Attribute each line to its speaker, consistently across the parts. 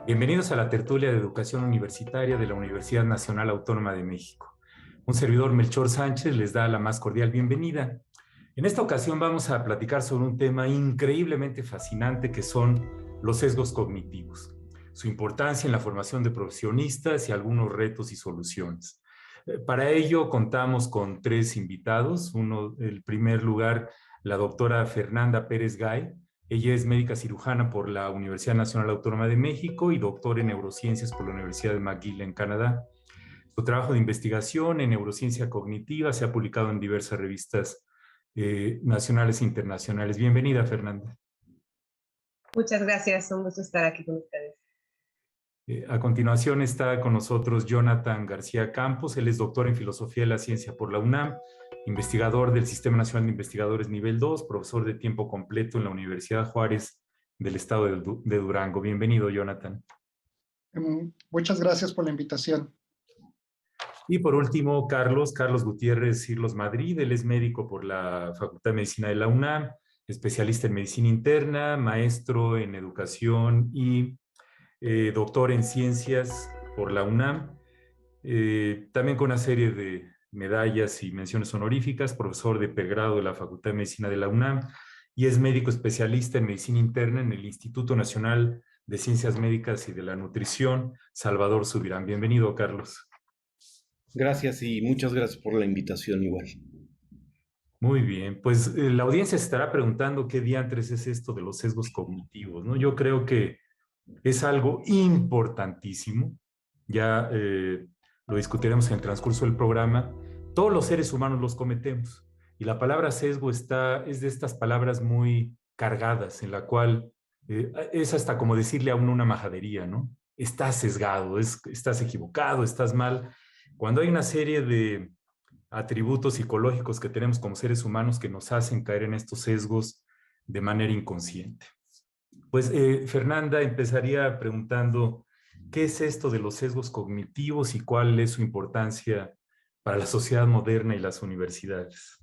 Speaker 1: Bienvenidos a la tertulia de educación universitaria de la Universidad Nacional Autónoma de México. Un servidor, Melchor Sánchez, les da la más cordial bienvenida. En esta ocasión vamos a platicar sobre un tema increíblemente fascinante que son los sesgos cognitivos, su importancia en la formación de profesionistas y algunos retos y soluciones. Para ello contamos con tres invitados. Uno, en primer lugar, la doctora Fernanda Pérez Gay. Ella es médica cirujana por la Universidad Nacional Autónoma de México y doctora en neurociencias por la Universidad de McGill en Canadá. Su trabajo de investigación en neurociencia cognitiva se ha publicado en diversas revistas nacionales e internacionales. Bienvenida, Fernanda.
Speaker 2: Muchas gracias, un gusto estar aquí con ustedes.
Speaker 1: A continuación está con nosotros Jonathan García Campos. Él es doctor en Filosofía de la Ciencia por la UNAM, investigador del Sistema Nacional de Investigadores Nivel 2, profesor de tiempo completo en la Universidad Juárez del Estado de Durango. Bienvenido, Jonathan.
Speaker 3: Muchas gracias por la invitación.
Speaker 1: Y por último, Carlos Gutiérrez Cirlos Madrid. Él es médico por la Facultad de Medicina de la UNAM, especialista en medicina interna, maestro en educación y doctor en ciencias por la UNAM, también con una serie de medallas y menciones honoríficas, profesor de pregrado de la Facultad de Medicina de la UNAM y es médico especialista en medicina interna en el Instituto Nacional de Ciencias Médicas y de la Nutrición, Salvador Subirán. Bienvenido, Carlos.
Speaker 4: Gracias y muchas gracias por la invitación igual.
Speaker 1: Muy bien, pues la audiencia se estará preguntando qué diantres es esto de los sesgos cognitivos, ¿no? Yo creo que es algo importantísimo, ya lo discutiremos en el transcurso del programa. Todos los seres humanos los cometemos y la palabra sesgo es de estas palabras muy cargadas en la cual es hasta como decirle a uno una majadería, ¿no? Estás sesgado, estás equivocado, estás mal. Cuando hay una serie de atributos psicológicos que tenemos como seres humanos que nos hacen caer en estos sesgos de manera inconsciente. Pues Fernanda empezaría preguntando, ¿qué es esto de los sesgos cognitivos y cuál es su importancia para la sociedad moderna y las universidades?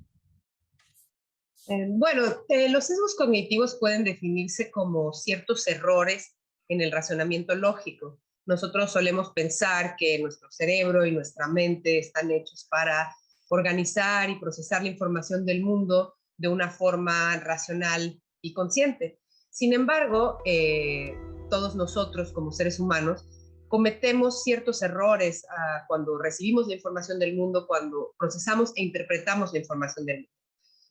Speaker 2: Los sesgos cognitivos pueden definirse como ciertos errores en el razonamiento lógico. Nosotros solemos pensar que nuestro cerebro y nuestra mente están hechos para organizar y procesar la información del mundo de una forma racional y consciente. Sin embargo, todos nosotros como seres humanos cometemos ciertos errores cuando recibimos la información del mundo, cuando procesamos e interpretamos la información del mundo.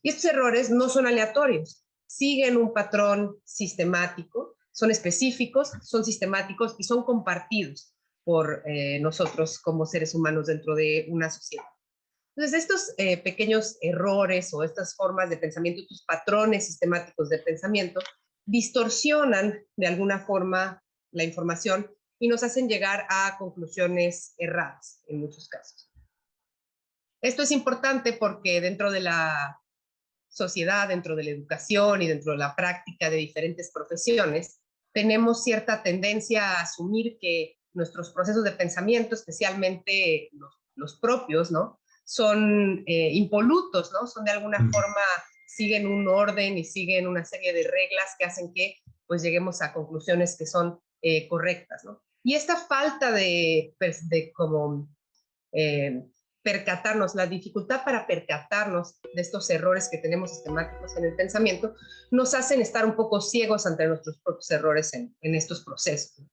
Speaker 2: Y estos errores no son aleatorios, siguen un patrón sistemático, son específicos, son sistemáticos y son compartidos por nosotros como seres humanos dentro de una sociedad. Entonces, estos pequeños errores o estas formas de pensamiento, estos patrones sistemáticos de pensamiento, distorsionan de alguna forma la información y nos hacen llegar a conclusiones erradas en muchos casos. Esto es importante porque dentro de la sociedad, dentro de la educación y dentro de la práctica de diferentes profesiones, tenemos cierta tendencia a asumir que nuestros procesos de pensamiento, especialmente los propios, ¿no? Son impolutos, ¿no? Son de alguna forma, siguen un orden y siguen una serie de reglas que hacen que pues lleguemos a conclusiones que son correctas, ¿no? Y esta falta de como percatarnos, la dificultad para percatarnos de estos errores que tenemos sistemáticos en el pensamiento, nos hacen estar un poco ciegos ante nuestros propios errores en estos procesos.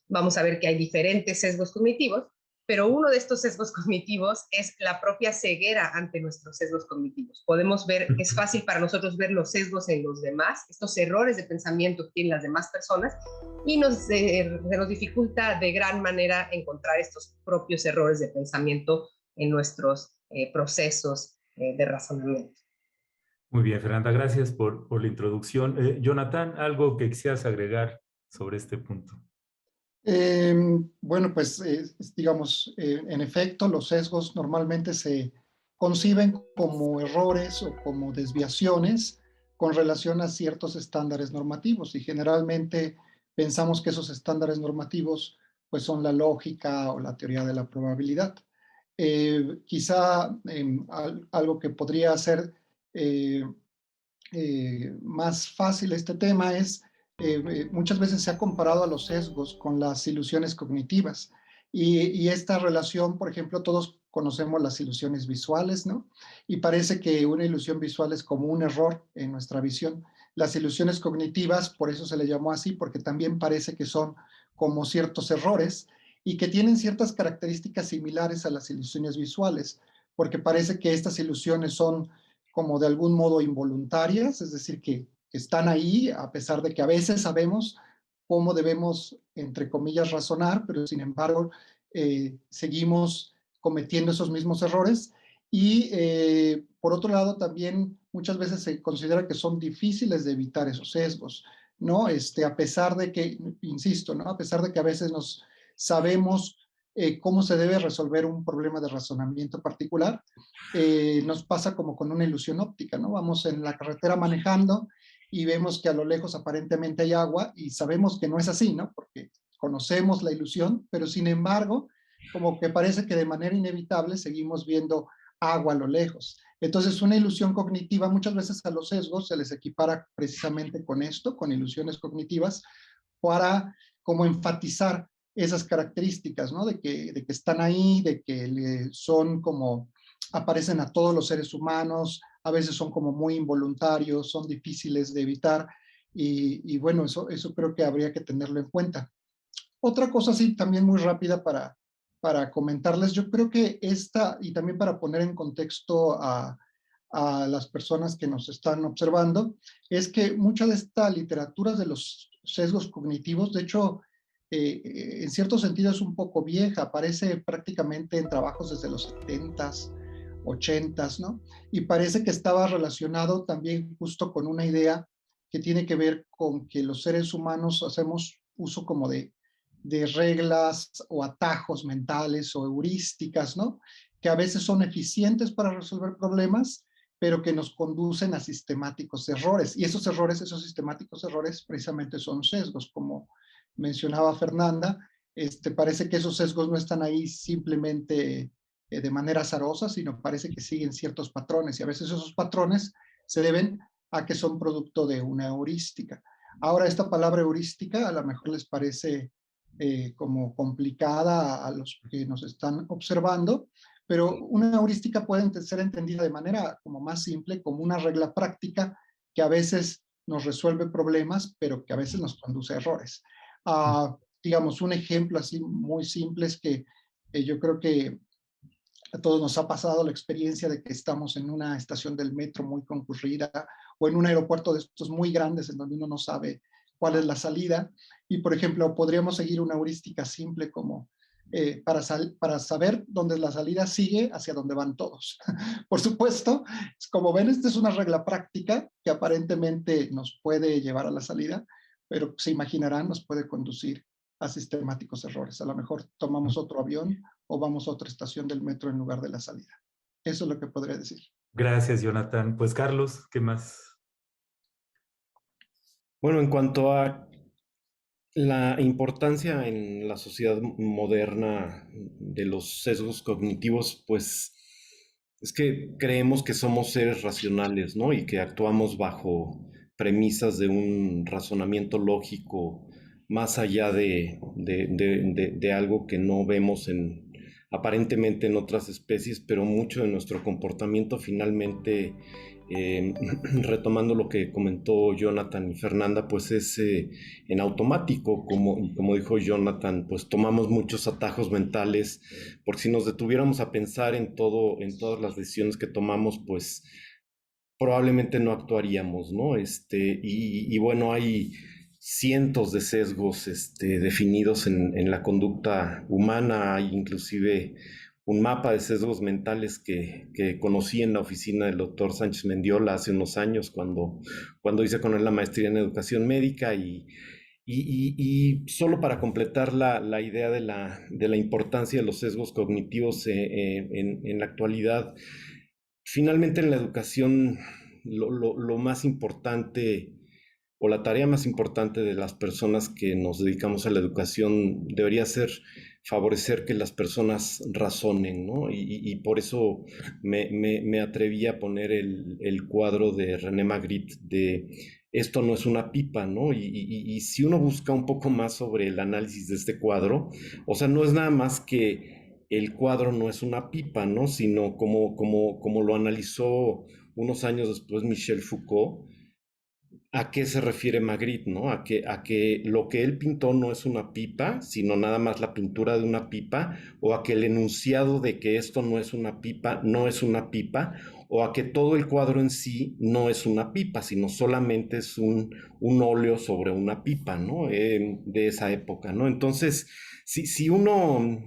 Speaker 2: Vamos a ver que hay diferentes sesgos cognitivos, pero uno de estos sesgos cognitivos es la propia ceguera ante nuestros sesgos cognitivos. Podemos ver, es fácil para nosotros ver los sesgos en los demás, estos errores de pensamiento que tienen las demás personas, y nos dificulta de gran manera encontrar estos propios errores de pensamiento en nuestros procesos de razonamiento.
Speaker 1: Muy bien, Fernanda, gracias por la introducción. Jonathan, ¿algo que quisieras agregar sobre este punto?
Speaker 3: Bueno, pues digamos, en efecto, los sesgos normalmente se conciben como errores o como desviaciones con relación a ciertos estándares normativos y generalmente pensamos que esos estándares normativos pues son la lógica o la teoría de la probabilidad. Quizá algo que podría ser más fácil este tema es muchas veces se ha comparado a los sesgos con las ilusiones cognitivas. Y esta relación, por ejemplo, todos conocemos las ilusiones visuales, ¿no? Y parece que una ilusión visual es como un error en nuestra visión. Las ilusiones cognitivas, por eso se le llamó así, porque también parece que son como ciertos errores y que tienen ciertas características similares a las ilusiones visuales, porque parece que estas ilusiones son como de algún modo involuntarias, es decir, que están ahí a pesar de que a veces sabemos cómo debemos, entre comillas, razonar, pero sin embargo seguimos cometiendo esos mismos errores. Y por otro lado, también muchas veces se considera que son difíciles de evitar esos sesgos, ¿no? A pesar de que, insisto, ¿no? A pesar de que a veces nos sabemos cómo se debe resolver un problema de razonamiento particular, nos pasa como con una ilusión óptica, ¿no? Vamos en la carretera manejando y vemos que a lo lejos aparentemente hay agua y sabemos que no es así, ¿no? Porque conocemos la ilusión, pero sin embargo, como que parece que de manera inevitable seguimos viendo agua a lo lejos. Entonces, una ilusión cognitiva, muchas veces a los sesgos se les equipara precisamente con esto, con ilusiones cognitivas, para como enfatizar esas características, ¿no? De que están ahí, de que son como, aparecen a todos los seres humanos, a veces son como muy involuntarios, son difíciles de evitar y bueno, eso creo que habría que tenerlo en cuenta. Otra cosa así también muy rápida para comentarles, yo creo que esta, y también para poner en contexto a las personas que nos están observando, es que mucha de esta literatura de los sesgos cognitivos, de hecho, en cierto sentido es un poco vieja, aparece prácticamente en trabajos desde los 70s, 80s, ¿no? Y parece que estaba relacionado también justo con una idea que tiene que ver con que los seres humanos hacemos uso como de reglas o atajos mentales o heurísticas, ¿no? Que a veces son eficientes para resolver problemas, pero que nos conducen a sistemáticos errores. Y esos errores, esos sistemáticos errores, precisamente son sesgos, como mencionaba Fernanda. Parece que esos sesgos no están ahí simplemente de manera azarosa, sino parece que siguen ciertos patrones. Y a veces esos patrones se deben a que son producto de una heurística. Ahora, esta palabra heurística a lo mejor les parece como complicada a los que nos están observando, pero una heurística puede ser entendida de manera como más simple, como una regla práctica que a veces nos resuelve problemas, pero que a veces nos conduce a errores. Digamos, un ejemplo así muy simple es que yo creo que a todos nos ha pasado la experiencia de que estamos en una estación del metro muy concurrida o en un aeropuerto de estos muy grandes en donde uno no sabe cuál es la salida. Y, por ejemplo, podríamos seguir una heurística simple como para saber dónde es la salida, sigue hacia donde van todos. Por supuesto, como ven, esta es una regla práctica que aparentemente nos puede llevar a la salida, pero se imaginarán, nos puede conducir a sistemáticos errores. A lo mejor tomamos otro avión o vamos a otra estación del metro en lugar de la salida. Eso es lo que podría decir.
Speaker 1: Gracias, Jonathan. Pues Carlos, ¿qué más?
Speaker 4: Bueno, en cuanto a la importancia en la sociedad moderna de los sesgos cognitivos, pues es que creemos que somos seres racionales, ¿no? Y que actuamos bajo premisas de un razonamiento lógico más allá de algo que no vemos aparentemente en otras especies, pero mucho de nuestro comportamiento finalmente, retomando lo que comentó Jonathan y Fernanda, pues es en automático, como dijo Jonathan, pues tomamos muchos atajos mentales, porque si nos detuviéramos a pensar en todas las decisiones que tomamos, pues probablemente no actuaríamos, ¿no? Y bueno, hay cientos de sesgos definidos en la conducta humana, hay inclusive un mapa de sesgos mentales que conocí en la oficina del doctor Sánchez Mendiola hace unos años cuando hice con él la maestría en educación médica y solo para completar la idea de la importancia de los sesgos cognitivos en la actualidad, finalmente en la educación lo más importante o la tarea más importante de las personas que nos dedicamos a la educación debería ser favorecer que las personas razonen, ¿no? Y por eso me atreví a poner el cuadro de René Magritte de esto no es una pipa, ¿no? Y si uno busca un poco más sobre el análisis de este cuadro, o sea, no es nada más que el cuadro no es una pipa, ¿no? Sino como lo analizó unos años después Michel Foucault, ¿a qué se refiere Magritte, no? A que lo que él pintó no es una pipa, sino nada más la pintura de una pipa, o a que el enunciado de que esto no es una pipa no es una pipa, o a que todo el cuadro en sí no es una pipa, sino solamente es un óleo sobre una pipa, ¿no? De esa época, ¿no? Entonces, si uno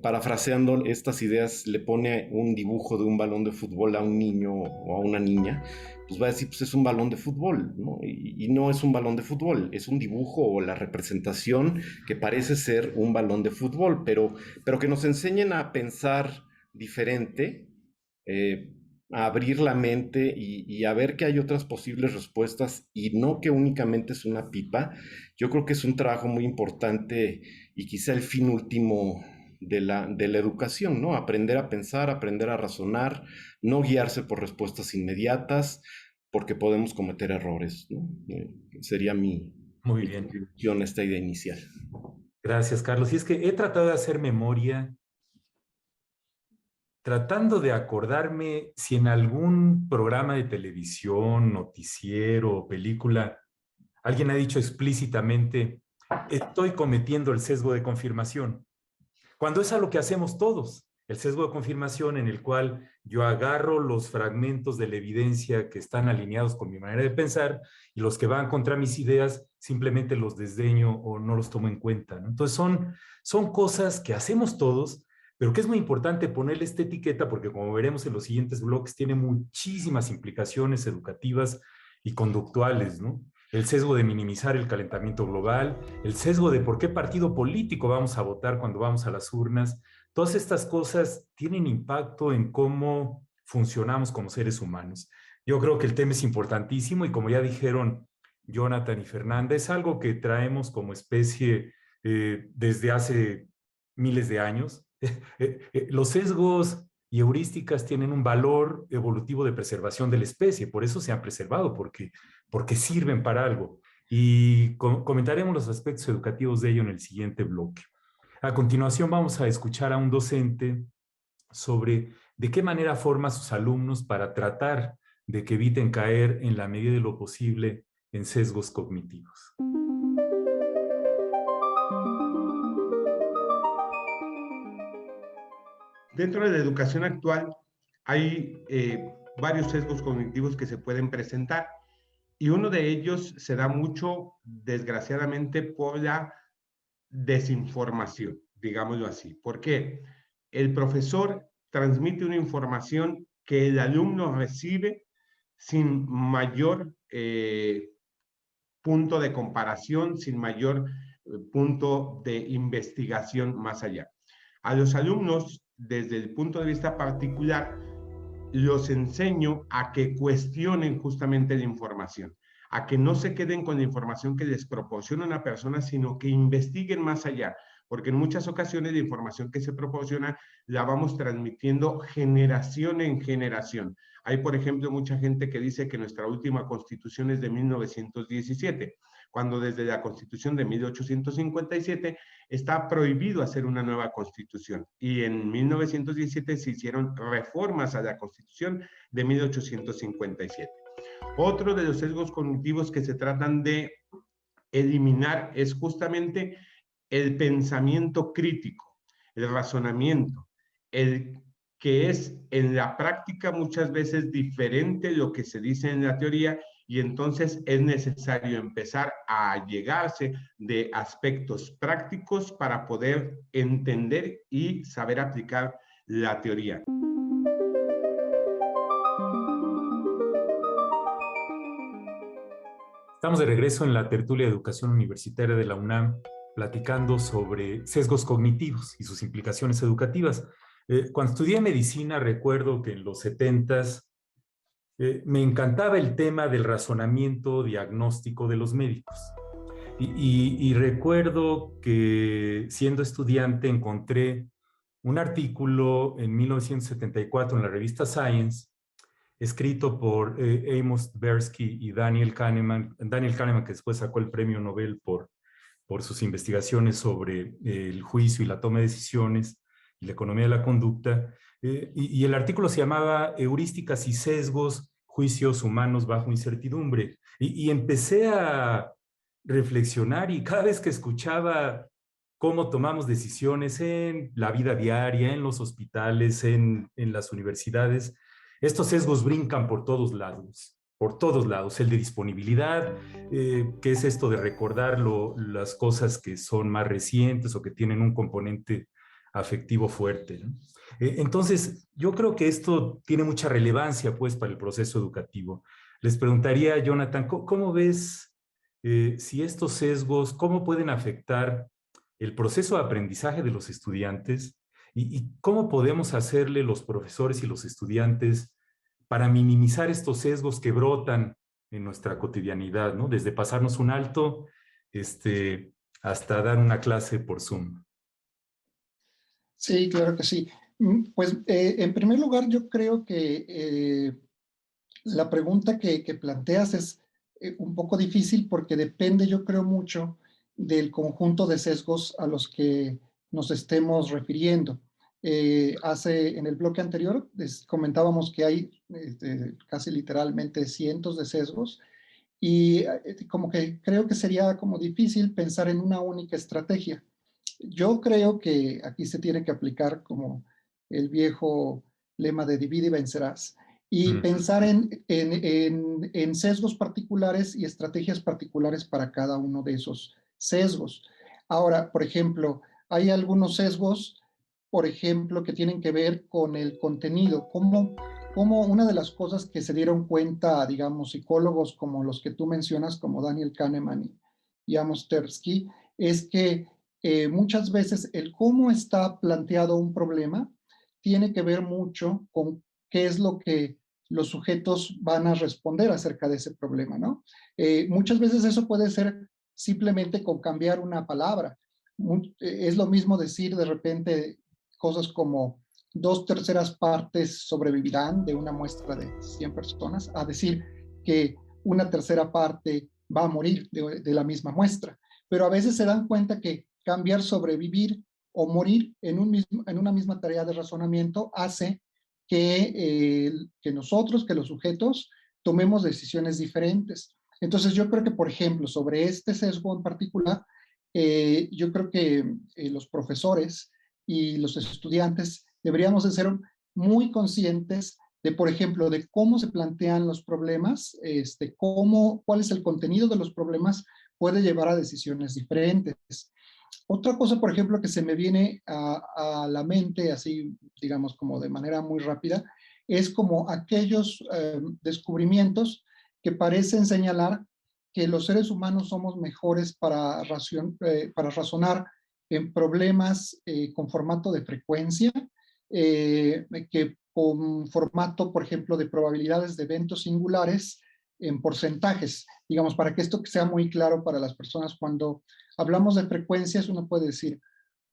Speaker 4: parafraseando estas ideas, le pone un dibujo de un balón de fútbol a un niño o a una niña, pues va a decir, pues es un balón de fútbol, ¿no? Y no es un balón de fútbol, es un dibujo o la representación que parece ser un balón de fútbol, pero que nos enseñen a pensar diferente, eh, a abrir la mente y a ver que hay otras posibles respuestas y no que únicamente es una pipa. Yo creo que es un trabajo muy importante y quizá el fin último de la educación, ¿no? Aprender a pensar, aprender a razonar, no guiarse por respuestas inmediatas, porque podemos cometer errores, ¿no? Sería
Speaker 1: Muy
Speaker 4: mi
Speaker 1: bien.
Speaker 4: contribución a esta idea inicial.
Speaker 1: Gracias, Carlos. Y es que he tratado de hacer memoria, tratando de acordarme si en algún programa de televisión, noticiero o película alguien ha dicho explícitamente, estoy cometiendo el sesgo de confirmación. Cuando es a lo que hacemos todos, el sesgo de confirmación en el cual yo agarro los fragmentos de la evidencia que están alineados con mi manera de pensar y los que van contra mis ideas simplemente los desdeño o no los tomo en cuenta, ¿no? Entonces son cosas que hacemos todos, pero que es muy importante ponerle esta etiqueta porque como veremos en los siguientes bloques tiene muchísimas implicaciones educativas y conductuales, ¿no? El sesgo de minimizar el calentamiento global, el sesgo de por qué partido político vamos a votar cuando vamos a las urnas. Todas estas cosas tienen impacto en cómo funcionamos como seres humanos. Yo creo que el tema es importantísimo y como ya dijeron Jonathan y Fernanda, es algo que traemos como especie desde hace miles de años. Los sesgos y heurísticas tienen un valor evolutivo de preservación de la especie, por eso se han preservado, porque sirven para algo. Y comentaremos los aspectos educativos de ello en el siguiente bloque. A continuación vamos a escuchar a un docente sobre de qué manera forma a sus alumnos para tratar de que eviten caer en la medida de lo posible en sesgos cognitivos.
Speaker 5: Dentro de la educación actual hay varios sesgos cognitivos que se pueden presentar y uno de ellos se da mucho, desgraciadamente, por la desinformación, digámoslo así. ¿Por qué? El profesor transmite una información que el alumno recibe sin mayor punto de comparación, sin mayor punto de investigación más allá. A los alumnos, desde el punto de vista particular, los enseño a que cuestionen justamente la información, a que no se queden con la información que les proporciona una persona, sino que investiguen más allá, porque en muchas ocasiones la información que se proporciona la vamos transmitiendo generación en generación. Hay, por ejemplo, mucha gente que dice que nuestra última constitución es de 1917, cuando desde la constitución de 1857 está prohibido hacer una nueva constitución. Y en 1917 se hicieron reformas a la constitución de 1857. Otro de los sesgos cognitivos que se tratan de eliminar es justamente el pensamiento crítico, el razonamiento, el que es en la práctica muchas veces diferente lo que se dice en la teoría y entonces es necesario empezar a llegarse de aspectos prácticos para poder entender y saber aplicar la teoría.
Speaker 1: Estamos de regreso en la tertulia de educación universitaria de la UNAM, platicando sobre sesgos cognitivos y sus implicaciones educativas. Cuando estudié medicina, recuerdo que en los 70s me encantaba el tema del razonamiento diagnóstico de los médicos. Y recuerdo que siendo estudiante encontré un artículo en 1974 en la revista Science escrito por Amos Tversky y Daniel Kahneman, que después sacó el premio Nobel por sus investigaciones sobre el juicio y la toma de decisiones y la economía de la conducta. Y el artículo se llamaba Heurísticas y sesgos, juicios humanos bajo incertidumbre. Y empecé a reflexionar, y cada vez que escuchaba cómo tomamos decisiones en la vida diaria, en los hospitales, en las universidades, estos sesgos brincan por todos lados. Por todos lados, el de disponibilidad, que es esto de recordar las cosas que son más recientes o que tienen un componente afectivo fuerte, ¿no? Entonces, yo creo que esto tiene mucha relevancia, pues, para el proceso educativo. Les preguntaría, Jonathan, ¿cómo ves si estos sesgos, cómo pueden afectar el proceso de aprendizaje de los estudiantes y cómo podemos hacerle los profesores y los estudiantes para minimizar estos sesgos que brotan en nuestra cotidianidad, ¿no? Desde pasarnos un alto hasta dar una clase por Zoom?
Speaker 3: Sí, claro que sí. Pues en primer lugar, yo creo que la pregunta que planteas es un poco difícil porque depende, yo creo, mucho del conjunto de sesgos a los que nos estemos refiriendo. En el bloque anterior comentábamos que hay casi literalmente cientos de sesgos y como que creo que sería como difícil pensar en una única estrategia. Yo creo que aquí se tiene que aplicar como el viejo lema de divide y vencerás y pensar en sesgos particulares y estrategias particulares para cada uno de esos sesgos. Ahora, por ejemplo, hay algunos sesgos, por ejemplo, que tienen que ver con el contenido, como una de las cosas que se dieron cuenta, digamos, psicólogos como los que tú mencionas, como Daniel Kahneman y Amos Tversky, es que muchas veces el cómo está planteado un problema tiene que ver mucho con qué es lo que los sujetos van a responder acerca de ese problema, ¿no? Muchas veces eso puede ser simplemente con cambiar una palabra. Es lo mismo decir de repente cosas como 2/3 partes sobrevivirán de una muestra de 100 personas, a decir que 1/3 parte va a morir de la misma muestra. Pero a veces se dan cuenta que cambiar sobrevivir o morir en una misma tarea de razonamiento hace que nosotros, que los sujetos, tomemos decisiones diferentes. Entonces yo creo que, por ejemplo, sobre este sesgo en particular, yo creo que los profesores y los estudiantes deberíamos de ser muy conscientes de, por ejemplo, de cómo se plantean los problemas, cuál es el contenido de los problemas, puede llevar a decisiones diferentes. Otra cosa, por ejemplo, que se me viene a la mente, así, digamos, como de manera muy rápida, es como aquellos descubrimientos que parecen señalar que los seres humanos somos mejores para razonar en problemas con formato de frecuencia, que con formato, por ejemplo, de probabilidades de eventos singulares en porcentajes. Digamos, para que esto sea muy claro para las personas, cuando hablamos de frecuencias, uno puede decir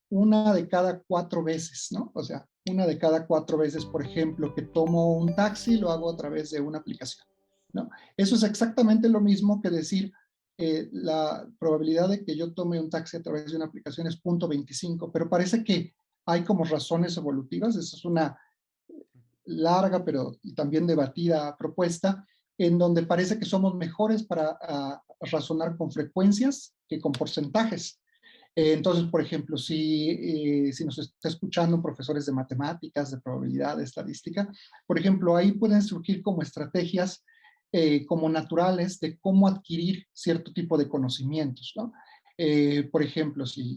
Speaker 3: 1 de cada 4 veces, ¿no? O sea, 1 de cada 4 veces, por ejemplo, que tomo un taxi, lo hago a través de una aplicación, ¿no? Eso es exactamente lo mismo que decir la probabilidad de que yo tome un taxi a través de una aplicación es 0.25, pero parece que hay como razones evolutivas. Esa es una larga, pero también debatida propuesta, en donde parece que somos mejores para razonar con frecuencias que con porcentajes. Entonces, por ejemplo, si nos está escuchando profesores de matemáticas, de probabilidad, de estadística, por ejemplo, ahí pueden surgir como estrategias como naturales de cómo adquirir cierto tipo de conocimientos, ¿no? Por ejemplo, si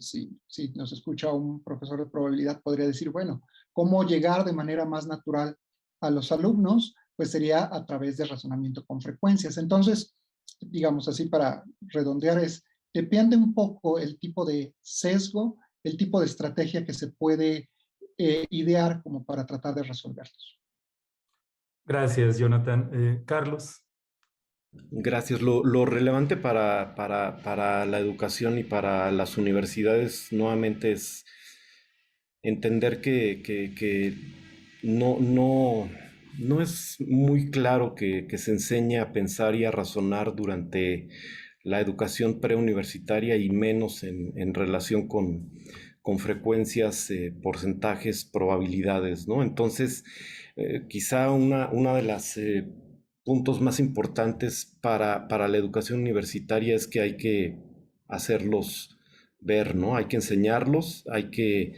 Speaker 3: nos escucha un profesor de probabilidad, podría decir, bueno, cómo llegar de manera más natural a los alumnos, pues sería a través de razonamiento con frecuencias. Entonces, digamos así, para redondear, depende un poco el tipo de sesgo, el tipo de estrategia que se puede idear como para tratar de resolverlos.
Speaker 1: Gracias, Jonathan. Carlos.
Speaker 4: Gracias. Lo relevante para la educación y para las universidades nuevamente es entender que no no es muy claro que se enseñe a pensar y a razonar durante la educación preuniversitaria y menos en relación con frecuencias, porcentajes, probabilidades, ¿no? Entonces, quizá una de las puntos más importantes para la educación universitaria es que hay que hacerlos ver, ¿no? Hay que enseñarlos, hay que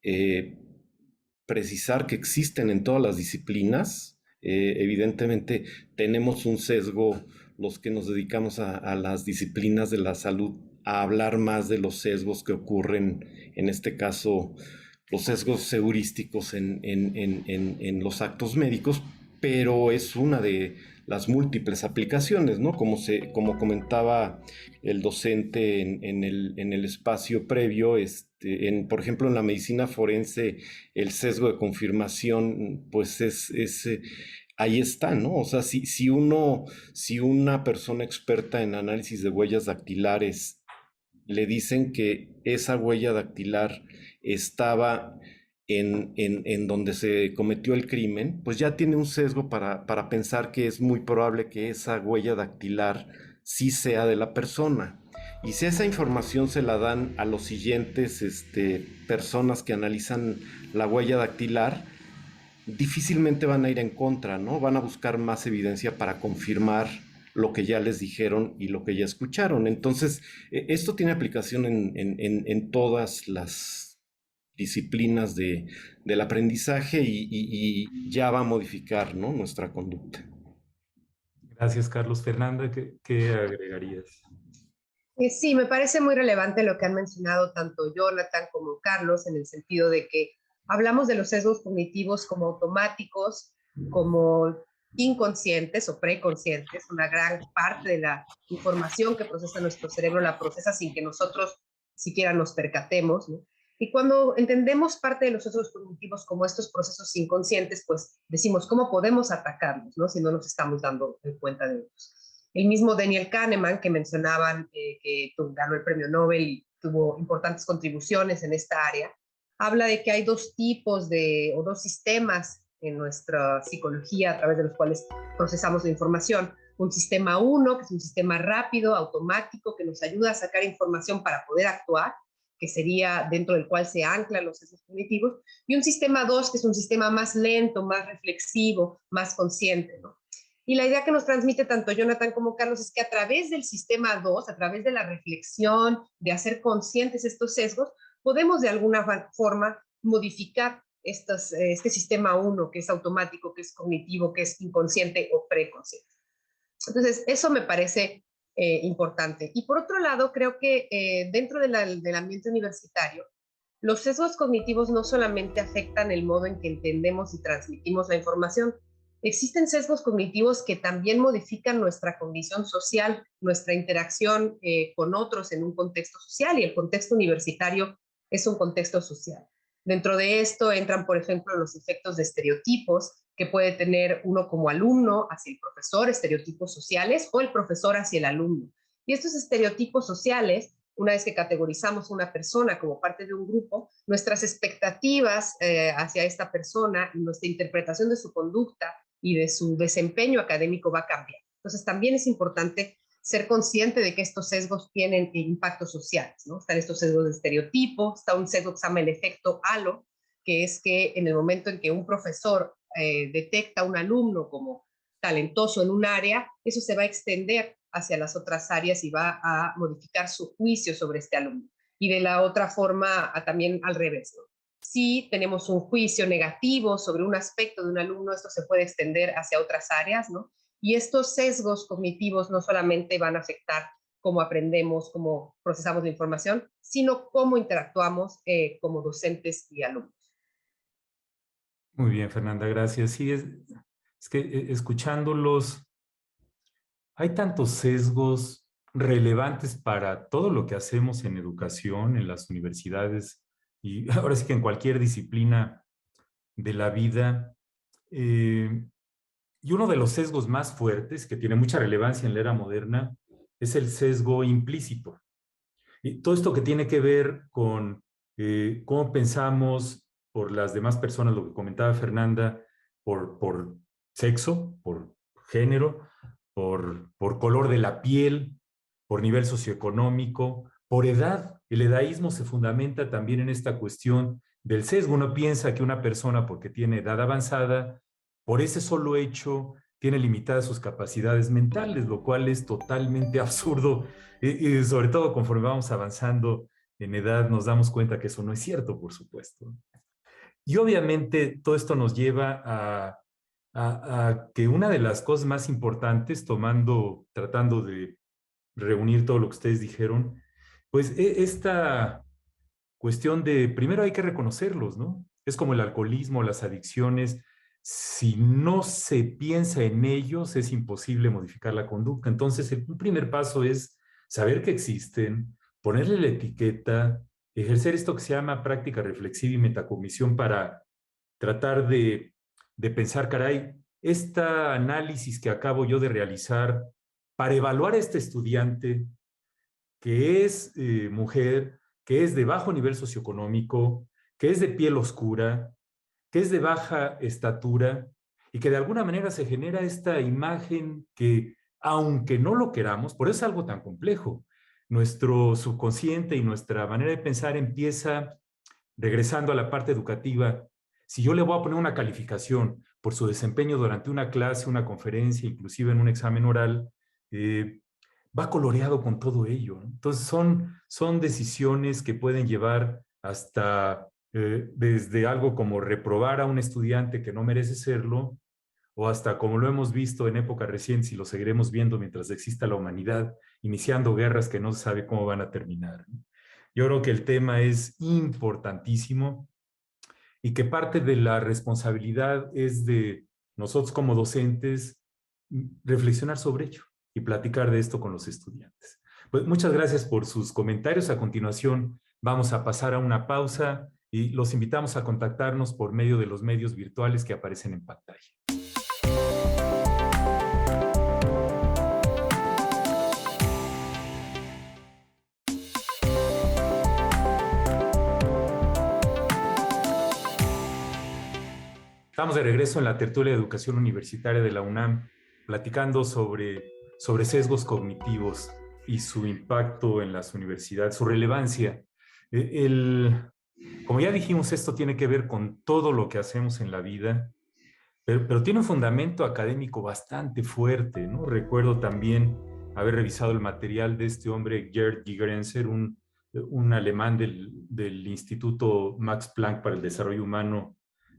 Speaker 4: eh, precisar que existen en todas las disciplinas. Evidentemente tenemos un sesgo los que nos dedicamos a las disciplinas de la salud a hablar más de los sesgos que ocurren, en este caso, los sesgos heurísticos en los actos médicos, pero es una de las múltiples aplicaciones, ¿no? Como comentaba el docente en el espacio previo, por ejemplo, en la medicina forense, el sesgo de confirmación, pues ahí está, ¿no? O sea, si una persona experta en análisis de huellas dactilares le dicen que esa huella dactilar estaba en donde se cometió el crimen, pues ya tiene un sesgo para pensar que es muy probable que esa huella dactilar sí sea de la persona. Y si esa información se la dan a los siguientes personas que analizan la huella dactilar, difícilmente van a ir en contra, ¿no? Van a buscar más evidencia para confirmar lo que ya les dijeron y lo que ya escucharon. Entonces, esto tiene aplicación en todas las disciplinas del aprendizaje y ya va a modificar, ¿no?, nuestra conducta.
Speaker 1: Gracias, Carlos. Fernanda, ¿qué agregarías?
Speaker 2: Sí, me parece muy relevante lo que han mencionado tanto Jonathan como Carlos, en el sentido de que hablamos de los sesgos cognitivos como automáticos, como inconscientes o preconscientes. Una gran parte de la información que procesa nuestro cerebro la procesa sin que nosotros siquiera nos percatemos, ¿no? Y cuando entendemos parte de los sesgos cognitivos como estos procesos inconscientes, pues decimos, ¿cómo podemos atacarlos, ¿no?, si no nos estamos dando cuenta de ellos? El mismo Daniel Kahneman, que mencionaban, que ganó el premio Nobel y tuvo importantes contribuciones en esta área, habla de que hay dos tipos o dos sistemas en nuestra psicología a través de los cuales procesamos la información. Un sistema 1, que es un sistema rápido, automático, que nos ayuda a sacar información para poder actuar, que sería dentro del cual se anclan los sesgos cognitivos, y un sistema 2, que es un sistema más lento, más reflexivo, más consciente, ¿no? Y la idea que nos transmite tanto Jonathan como Carlos es que a través del sistema 2, a través de la reflexión, de hacer conscientes estos sesgos, podemos de alguna forma modificar este sistema 1, que es automático, que es cognitivo, que es inconsciente o preconsciente. Entonces, eso me parece importante. Y por otro lado, creo que dentro del ambiente universitario, los sesgos cognitivos no solamente afectan el modo en que entendemos y transmitimos la información. Existen sesgos cognitivos que también modifican nuestra condición social, nuestra interacción con otros en un contexto social, y el contexto universitario es un contexto social. Dentro de esto entran, por ejemplo, los efectos de estereotipos que puede tener uno como alumno hacia el profesor, estereotipos sociales, o el profesor hacia el alumno. Y estos estereotipos sociales, una vez que categorizamos una persona como parte de un grupo, nuestras expectativas hacia esta persona y nuestra interpretación de su conducta y de su desempeño académico va a cambiar. Entonces, también es importante ser consciente de que estos sesgos tienen impactos sociales, ¿no? Están estos sesgos de estereotipo, está un sesgo que se llama el efecto halo, que es que en el momento en que un profesor detecta a un alumno como talentoso en un área, eso se va a extender hacia las otras áreas y va a modificar su juicio sobre este alumno. Y de la otra forma, también al revés, ¿no? Si tenemos un juicio negativo sobre un aspecto de un alumno, esto se puede extender hacia otras áreas, ¿no? Y estos sesgos cognitivos no solamente van a afectar cómo aprendemos, cómo procesamos la información, sino cómo interactuamos como docentes y alumnos.
Speaker 1: Muy bien, Fernanda, gracias. Sí, es que escuchándolos, hay tantos sesgos relevantes para todo lo que hacemos en educación, en las universidades y ahora sí que en cualquier disciplina de la vida. Y uno de los sesgos más fuertes, que tiene mucha relevancia en la era moderna, es el sesgo implícito. Y todo esto que tiene que ver con cómo pensamos por las demás personas, lo que comentaba Fernanda, por sexo, por género, por color de la piel, por nivel socioeconómico, por edad. El edaísmo se fundamenta también en esta cuestión del sesgo. Uno piensa que una persona, porque tiene edad avanzada, por ese solo hecho tiene limitadas sus capacidades mentales, lo cual es totalmente absurdo, y sobre todo conforme vamos avanzando en edad nos damos cuenta que eso no es cierto, por supuesto. Y obviamente todo esto nos lleva a que una de las cosas más importantes, tratando de reunir todo lo que ustedes dijeron, pues esta cuestión de, primero hay que reconocerlos, ¿no? Es como el alcoholismo, las adicciones. Si no se piensa en ellos, es imposible modificar la conducta. Entonces, el primer paso es saber que existen, ponerle la etiqueta, ejercer esto que se llama práctica reflexiva y metacognición para tratar de pensar, caray, este análisis que acabo yo de realizar para evaluar a este estudiante que es mujer, que es de bajo nivel socioeconómico, que es de piel oscura, que es de baja estatura y que de alguna manera se genera esta imagen que, aunque no lo queramos, por eso es algo tan complejo, nuestro subconsciente y nuestra manera de pensar empieza regresando a la parte educativa. Si yo le voy a poner una calificación por su desempeño durante una clase, una conferencia, inclusive en un examen oral, eh, va coloreado con todo ello, ¿no? Entonces son decisiones que pueden llevar hasta desde algo como reprobar a un estudiante que no merece serlo, o hasta como lo hemos visto en épocas recientes y lo seguiremos viendo mientras exista la humanidad, iniciando guerras que no se sabe cómo van a terminar, ¿no? Yo creo que el tema es importantísimo y que parte de la responsabilidad es de nosotros como docentes reflexionar sobre ello y platicar de esto con los estudiantes. Pues muchas gracias por sus comentarios. A continuación vamos a pasar a una pausa y los invitamos a contactarnos por medio de los medios virtuales que aparecen en pantalla. Estamos de regreso en la tertulia de educación universitaria de la UNAM, platicando sobre sesgos cognitivos y su impacto en las universidades, su relevancia. Como ya dijimos, esto tiene que ver con todo lo que hacemos en la vida, pero tiene un fundamento académico bastante fuerte, ¿no? Recuerdo también haber revisado el material de este hombre, Gerd Gigerenzer, un alemán del Instituto Max Planck para el Desarrollo Humano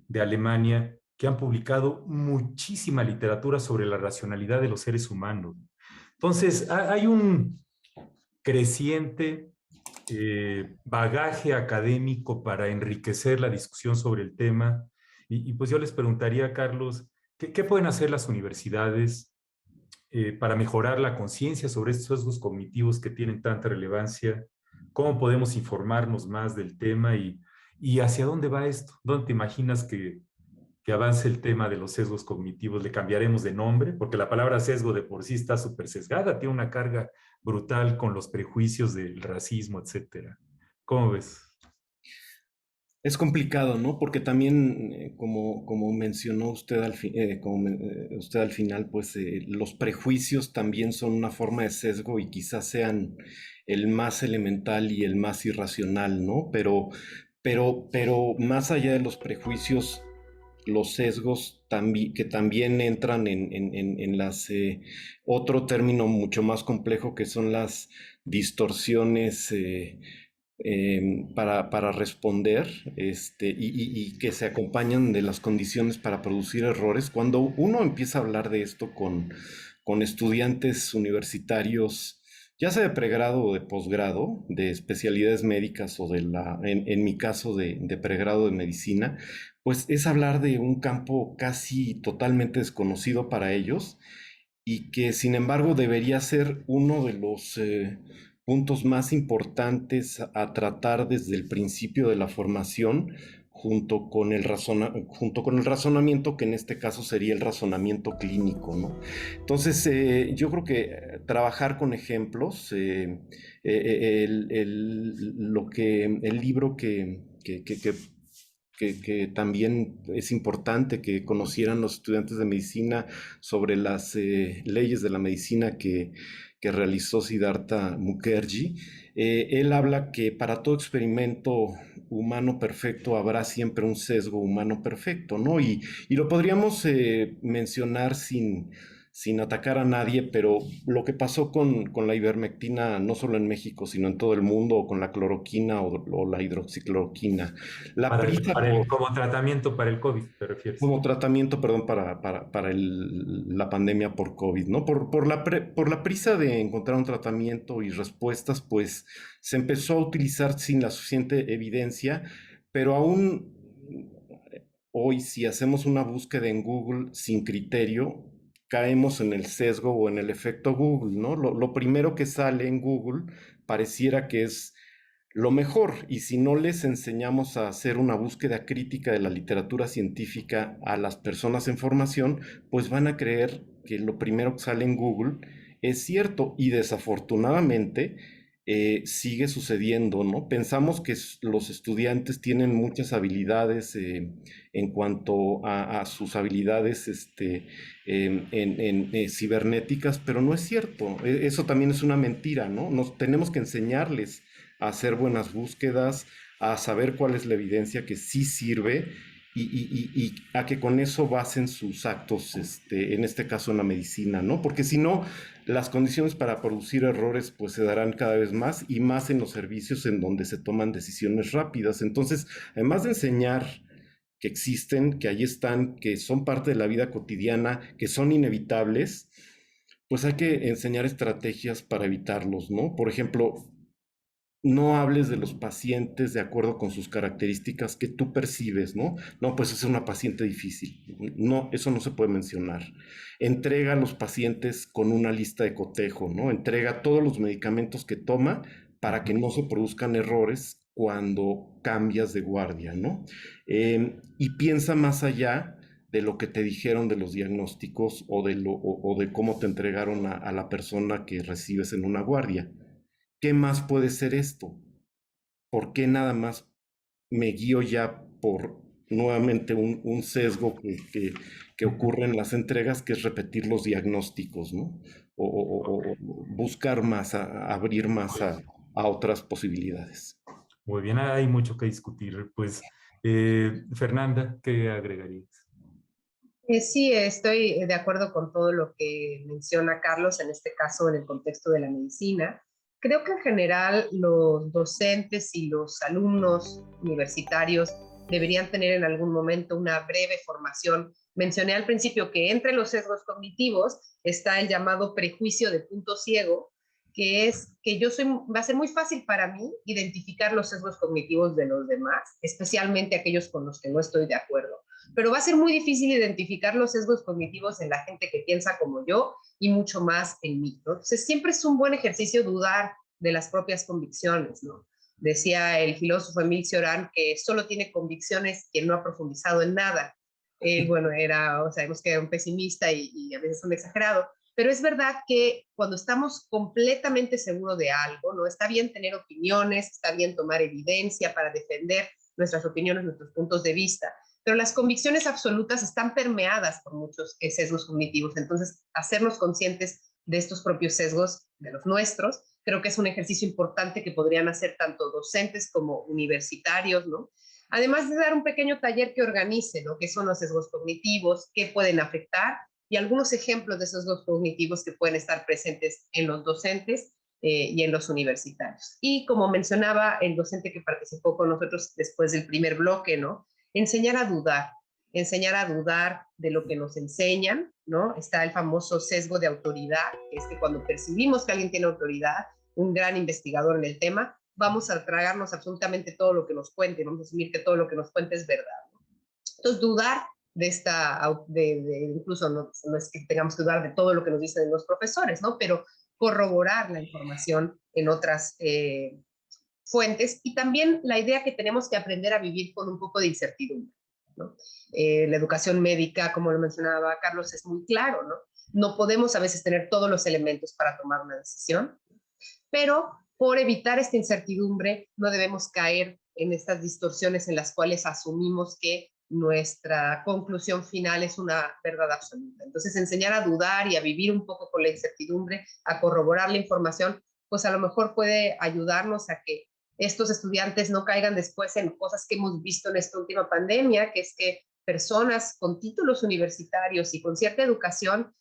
Speaker 1: de Alemania, que han publicado muchísima literatura sobre la racionalidad de los seres humanos. Entonces, hay un creciente bagaje académico para enriquecer la discusión sobre el tema. Y pues yo les preguntaría, Carlos, ¿qué pueden hacer las universidades para mejorar la conciencia sobre estos sesgos cognitivos que tienen tanta relevancia? ¿Cómo podemos informarnos más del tema y hacia dónde va esto? ¿Dónde te imaginas que avance el tema de los sesgos cognitivos? ¿Le cambiaremos de nombre? Porque la palabra sesgo de por sí está súper sesgada, tiene una carga brutal con los prejuicios del racismo, etcétera. ¿Cómo ves?
Speaker 4: Es complicado, ¿no? Porque también, como mencionó usted usted al final, pues los prejuicios también son una forma de sesgo y quizás sean el más elemental y el más irracional, ¿no? Pero más allá de los prejuicios, los sesgos que también entran en las otro término mucho más complejo que son las distorsiones para responder y que se acompañan de las condiciones para producir errores. Cuando uno empieza a hablar de esto con estudiantes universitarios, ya sea de pregrado o de posgrado, de especialidades médicas o en mi caso de pregrado de medicina, pues es hablar de un campo casi totalmente desconocido para ellos y que sin embargo debería ser uno de los puntos más importantes a tratar desde el principio de la formación, junto con el razonamiento, que en este caso sería el razonamiento clínico, ¿no? Entonces, yo creo que trabajar con ejemplos, el libro que que también es importante que conocieran los estudiantes de medicina sobre las leyes de la medicina que realizó Siddhartha Mukherjee. Él habla que para todo experimento humano perfecto habrá siempre un sesgo humano perfecto, ¿no? Y lo podríamos mencionar sin atacar a nadie, pero lo que pasó con la ivermectina, no solo en México, sino en todo el mundo, o con la cloroquina o la hidroxicloroquina, la prisa por,
Speaker 1: Como tratamiento para el COVID, ¿te refieres?
Speaker 4: como tratamiento, perdón, para la pandemia por COVID, ¿no? Por la prisa de encontrar un tratamiento y respuestas, pues se empezó a utilizar sin la suficiente evidencia, pero aún hoy, si hacemos una búsqueda en Google sin criterio, caemos en el sesgo o en el efecto Google, ¿no? Lo primero que sale en Google pareciera que es lo mejor, y si no les enseñamos a hacer una búsqueda crítica de la literatura científica a las personas en formación, pues van a creer que lo primero que sale en Google es cierto, y desafortunadamente sigue sucediendo, ¿no? Pensamos que los estudiantes tienen muchas habilidades en cuanto a sus habilidades cibernéticas, pero no es cierto. Eso también es una mentira, ¿no? Tenemos que enseñarles a hacer buenas búsquedas, a saber cuál es la evidencia que sí sirve y a que con eso basen sus actos, en este caso en la medicina, ¿no? Porque si no, las condiciones para producir errores pues se darán cada vez más y más en los servicios en donde se toman decisiones rápidas. Entonces, además de enseñar que existen, que ahí están, que son parte de la vida cotidiana, que son inevitables, pues hay que enseñar estrategias para evitarlos, ¿no? Por ejemplo, no hables de los pacientes de acuerdo con sus características que tú percibes, ¿no? No, pues es una paciente difícil. No, eso no se puede mencionar. Entrega a los pacientes con una lista de cotejo, ¿no? Entrega todos los medicamentos que toma para que no se produzcan errores cuando cambias de guardia, ¿no? Y piensa más allá de lo que te dijeron de los diagnósticos o de cómo te entregaron a la persona que recibes en una guardia. ¿Qué más puede ser esto? ¿Por qué nada más me guío ya por nuevamente un sesgo que ocurre en las entregas, que es repetir los diagnósticos, ¿no? O buscar más, abrir más a otras posibilidades.
Speaker 1: Muy bien, hay mucho que discutir. Pues, Fernanda, ¿qué agregarías?
Speaker 2: Sí, estoy de acuerdo con todo lo que menciona Carlos, en este caso en el contexto de la medicina. Creo que en general los docentes y los alumnos universitarios deberían tener en algún momento una breve formación. Mencioné al principio que entre los sesgos cognitivos está el llamado prejuicio de punto ciego, que es que va a ser muy fácil para mí identificar los sesgos cognitivos de los demás, especialmente aquellos con los que no estoy de acuerdo, pero va a ser muy difícil identificar los sesgos cognitivos en la gente que piensa como yo y mucho más en mí, ¿no? Entonces, siempre es un buen ejercicio dudar de las propias convicciones, ¿no? Decía el filósofo Emile Cioran que solo tiene convicciones quien no ha profundizado en nada. Él, bueno, sabemos que era un pesimista y a veces un exagerado, pero es verdad que cuando estamos completamente seguros de algo, ¿no? Está bien tener opiniones, está bien tomar evidencia para defender nuestras opiniones, nuestros puntos de vista, pero las convicciones absolutas están permeadas por muchos sesgos cognitivos. Entonces, hacernos conscientes de estos propios sesgos, de los nuestros, creo que es un ejercicio importante que podrían hacer tanto docentes como universitarios, ¿no? Además de dar un pequeño taller que organice, ¿no? ¿Qué son los sesgos cognitivos? ¿Qué pueden afectar? Y algunos ejemplos de sesgos cognitivos que pueden estar presentes en los docentes y en los universitarios. Y como mencionaba el docente que participó con nosotros después del primer bloque, ¿no? Enseñar a dudar de lo que nos enseñan, ¿no? Está el famoso sesgo de autoridad, que es que cuando percibimos que alguien tiene autoridad, un gran investigador en el tema, vamos a tragarnos absolutamente todo lo que nos cuente, vamos a asumir que todo lo que nos cuente es verdad, ¿no? Entonces, dudar incluso no es que tengamos que dudar de todo lo que nos dicen los profesores, ¿no? Pero corroborar la información en otras fuentes, y también la idea que tenemos que aprender a vivir con un poco de incertidumbre, ¿no? La educación médica, como lo mencionaba Carlos, es muy claro, ¿no? No podemos a veces tener todos los elementos para tomar una decisión, pero por evitar esta incertidumbre no debemos caer en estas distorsiones en las cuales asumimos que nuestra conclusión final es una verdad absoluta. Entonces, enseñar a dudar y a vivir un poco con la incertidumbre, a corroborar la información, pues a lo mejor puede ayudarnos a que estos estudiantes no caigan después en cosas que hemos visto en esta última pandemia, que es que personas con títulos universitarios y con cierta educación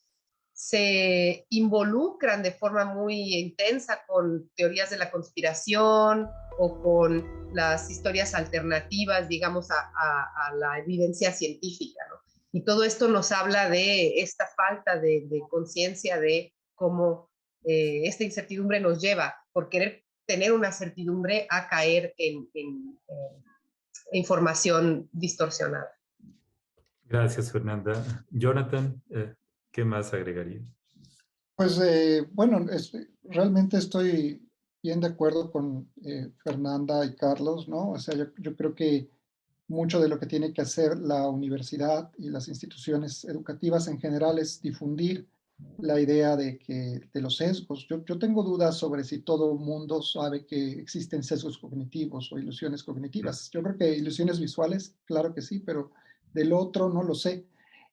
Speaker 2: se involucran de forma muy intensa con teorías de la conspiración o con las historias alternativas, digamos, a la evidencia científica, ¿no? Y todo esto nos habla de esta falta de conciencia de cómo esta incertidumbre nos lleva, por querer tener una certidumbre, a caer en información distorsionada.
Speaker 1: Gracias, Fernanda. Jonathan, ¿qué más agregaría?
Speaker 3: Pues bueno, realmente estoy bien de acuerdo con Fernanda y Carlos, ¿no? O sea, yo creo que mucho de lo que tiene que hacer la universidad y las instituciones educativas en general es difundir la idea de los sesgos. Yo tengo dudas sobre si todo el mundo sabe que existen sesgos cognitivos o ilusiones cognitivas. Yo creo que ilusiones visuales, claro que sí, pero del otro no lo sé.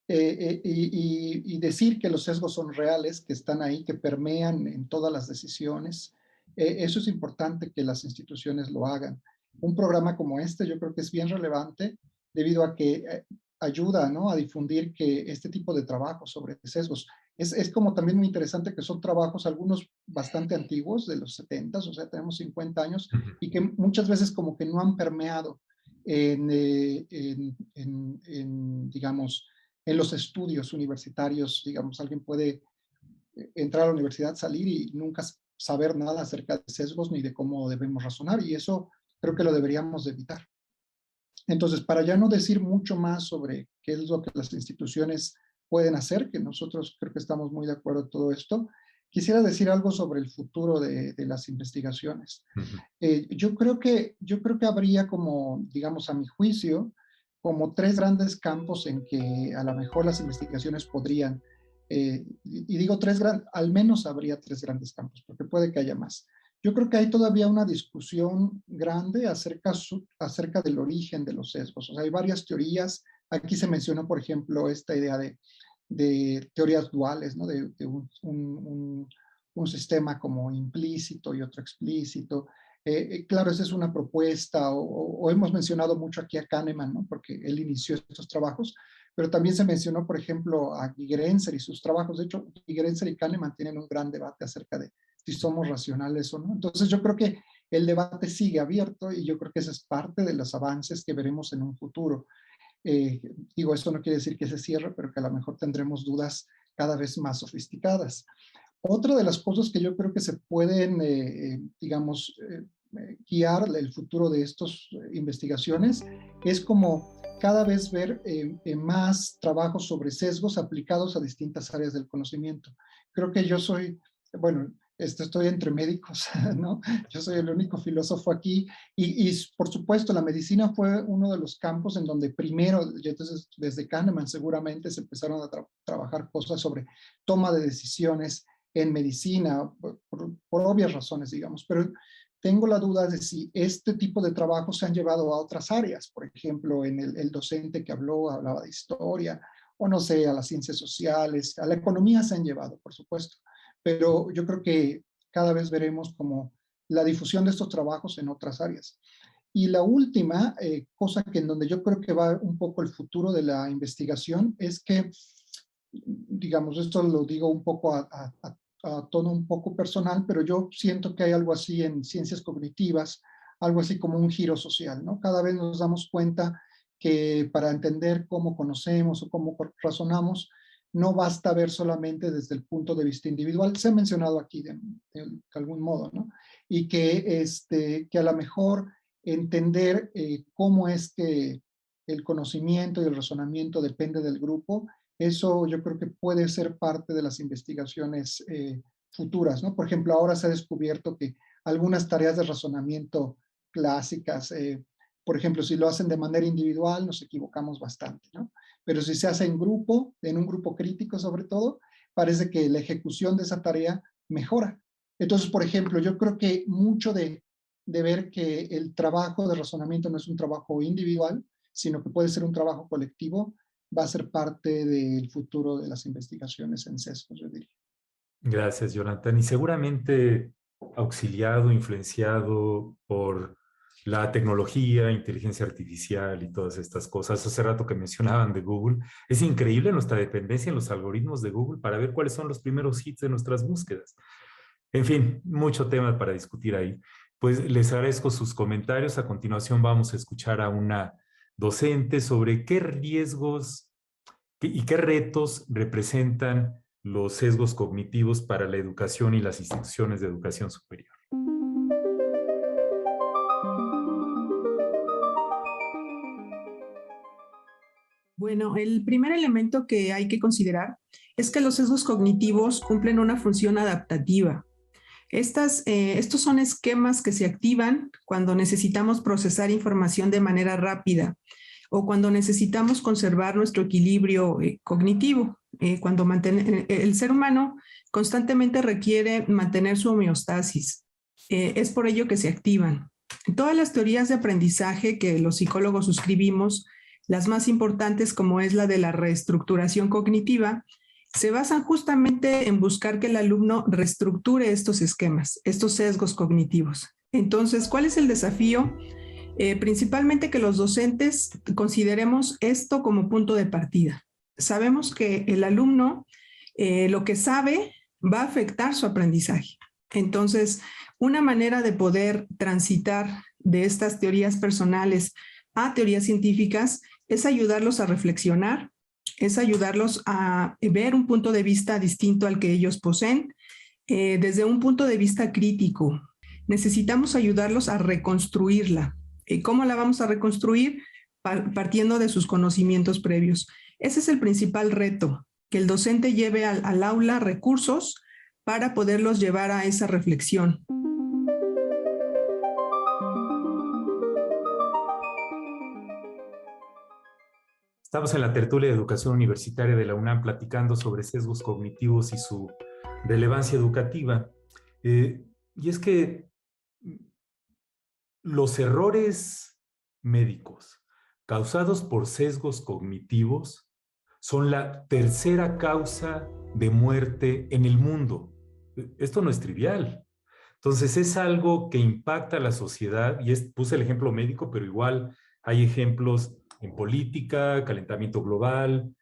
Speaker 3: Y decir que los sesgos son reales, que están ahí, que permean en todas las decisiones, eso es importante que las instituciones lo hagan. Un programa como este yo creo que es bien relevante debido a que ayuda, ¿no?, a difundir que este tipo de trabajos sobre sesgos es como también muy interesante que son trabajos, algunos bastante antiguos, de los 70s, o sea, tenemos 50 años, y que muchas veces como que no han permeado digamos, en los estudios universitarios. Digamos, alguien puede entrar a la universidad, salir y nunca saber nada acerca de sesgos ni de cómo debemos razonar, y eso creo que lo deberíamos de evitar. Entonces, para ya no decir mucho más sobre qué es lo que las instituciones pueden hacer, que nosotros creo que estamos muy de acuerdo en todo esto, quisiera decir algo sobre el futuro de las investigaciones. Yo creo que habría como, digamos, a mi juicio, como tres grandes campos en que a lo mejor las investigaciones podrían, y digo al menos habría tres grandes campos, porque puede que haya más. Yo creo que hay todavía una discusión grande acerca del origen de los sesgos. O sea, hay varias teorías. Aquí se mencionó, por ejemplo, esta idea de teorías duales, ¿no? De un sistema como implícito y otro explícito. Claro, esa es una propuesta, o hemos mencionado mucho aquí a Kahneman, ¿no?, porque él inició estos trabajos, pero también se mencionó, por ejemplo, a Gigerenzer y sus trabajos. De hecho, Gigerenzer y Kahneman tienen un gran debate acerca de si somos racionales o no. Entonces, yo creo que el debate sigue abierto y yo creo que ese es parte de los avances que veremos en un futuro. Digo, esto no quiere decir que se cierre, pero que a lo mejor tendremos dudas cada vez más sofisticadas. Otra de las cosas que yo creo que se pueden, digamos, guiar el futuro de estas investigaciones es como cada vez ver más trabajos sobre sesgos aplicados a distintas áreas del conocimiento. Creo que yo soy, bueno, estoy entre médicos, ¿no? Yo soy el único filósofo aquí y por supuesto la medicina fue uno de los campos en donde primero, y entonces desde Kahneman seguramente se empezaron a trabajar cosas sobre toma de decisiones en medicina, por obvias razones, digamos, pero tengo la duda de si este tipo de trabajos se han llevado a otras áreas. Por ejemplo, en el docente que hablaba de historia, o no sé, a las ciencias sociales, a la economía se han llevado, por supuesto, pero yo creo que cada vez veremos como la difusión de estos trabajos en otras áreas. Y la última cosa que en donde yo creo que va un poco el futuro de la investigación es que, digamos, esto lo digo un poco a tono un poco personal, pero yo siento que hay algo así en ciencias cognitivas, algo así como un giro social, ¿no? Cada vez nos damos cuenta que para entender cómo conocemos o cómo razonamos, no basta ver solamente desde el punto de vista individual. Se ha mencionado aquí de algún modo, ¿no? Y que a lo mejor entender cómo es que el conocimiento y el razonamiento depende del grupo, eso yo creo que puede ser parte de las investigaciones futuras, ¿no? Por ejemplo, ahora se ha descubierto que algunas tareas de razonamiento clásicas, por ejemplo, si lo hacen de manera individual, nos equivocamos bastante, ¿no? Pero si se hace en grupo, en un grupo crítico sobre todo, parece que la ejecución de esa tarea mejora. Entonces, por ejemplo, yo creo que mucho de de ver que el trabajo de razonamiento no es un trabajo individual, sino que puede ser un trabajo colectivo, va a ser parte del futuro de las investigaciones en sesgos, yo diría.
Speaker 1: Gracias, Jonathan. Y seguramente auxiliado, influenciado por la tecnología, inteligencia artificial y todas estas cosas. Hace rato que mencionaban de Google, es increíble nuestra dependencia en los algoritmos de Google para ver cuáles son los primeros hits de nuestras búsquedas. En fin, mucho tema para discutir ahí. Pues les agradezco sus comentarios. A continuación vamos a escuchar a una docente sobre qué riesgos y qué retos representan los sesgos cognitivos para la educación y las instituciones de educación superior.
Speaker 6: Bueno, el primer elemento que hay que considerar es que los sesgos cognitivos cumplen una función adaptativa. Estos son esquemas que se activan cuando necesitamos procesar información de manera rápida o cuando necesitamos conservar nuestro equilibrio cognitivo. Cuando el ser humano constantemente requiere mantener su homeostasis. Es por ello que se activan. Todas las teorías de aprendizaje que los psicólogos suscribimos, las más importantes como es la de la reestructuración cognitiva, se basan justamente en buscar que el alumno reestructure estos esquemas, estos sesgos cognitivos. Entonces, ¿cuál es el desafío? Principalmente que los docentes consideremos esto como punto de partida. Sabemos que el alumno lo que sabe va a afectar su aprendizaje. Entonces, una manera de poder transitar de estas teorías personales a teorías científicas es ayudarlos a reflexionar, es ayudarlos a ver un punto de vista distinto al que ellos poseen, desde un punto de vista crítico. Necesitamos ayudarlos a reconstruirla. ¿Cómo la vamos a reconstruir? Partiendo de sus conocimientos previos. Ese es el principal reto, que el docente lleve al aula recursos para poderlos llevar a esa reflexión.
Speaker 1: Estamos en la tertulia de educación universitaria de la UNAM platicando sobre sesgos cognitivos y su relevancia educativa. Y es que los errores médicos causados por sesgos cognitivos son la tercera causa de muerte en el mundo. Esto no es trivial. Entonces es algo que impacta a la sociedad y puse el ejemplo médico, pero igual hay ejemplos en política, calentamiento global,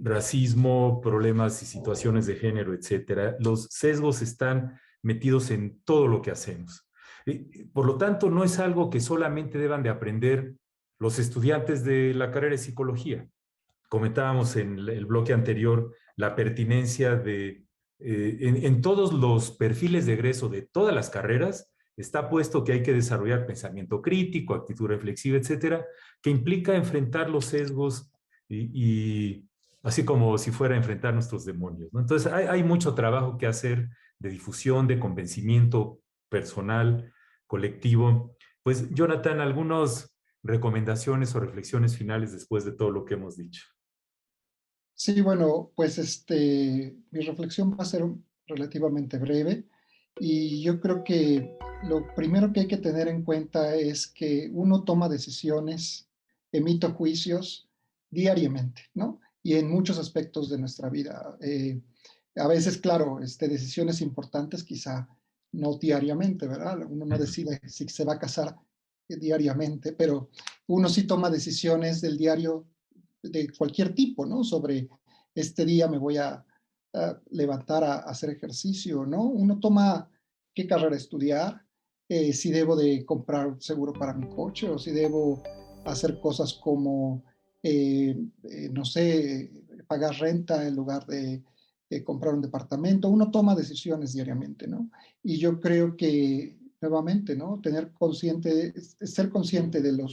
Speaker 1: racismo, problemas y situaciones de género, etcétera. Los sesgos están metidos en todo lo que hacemos. Por lo tanto, no es algo que solamente deban de aprender los estudiantes de la carrera de psicología. Comentábamos en el bloque anterior la pertinencia de, en todos los perfiles de egreso de todas las carreras, está puesto que hay que desarrollar pensamiento crítico, actitud reflexiva, etcétera, que implica enfrentar los sesgos y así como si fuera a enfrentar nuestros demonios, ¿no? Entonces, hay mucho trabajo que hacer de difusión, de convencimiento personal, colectivo. Pues, Jonathan, algunas recomendaciones o reflexiones finales después de todo lo que hemos dicho.
Speaker 3: Sí, bueno, pues mi reflexión va a ser relativamente breve y yo creo que lo primero que hay que tener en cuenta es que uno toma decisiones, emite juicios diariamente, ¿no? Y en muchos aspectos de nuestra vida. A veces, claro, decisiones importantes quizá no diariamente, ¿verdad? Uno no decide si se va a casar diariamente, pero uno sí toma decisiones del diario de cualquier tipo, ¿no? Sobre este día me voy a levantar a hacer ejercicio, ¿no? Uno toma qué carrera estudiar, si debo de comprar seguro para mi coche o si debo hacer cosas como, no sé, pagar renta en lugar de comprar un departamento. Uno toma decisiones diariamente, ¿no? Y yo creo que, nuevamente, ¿no? Ser consciente de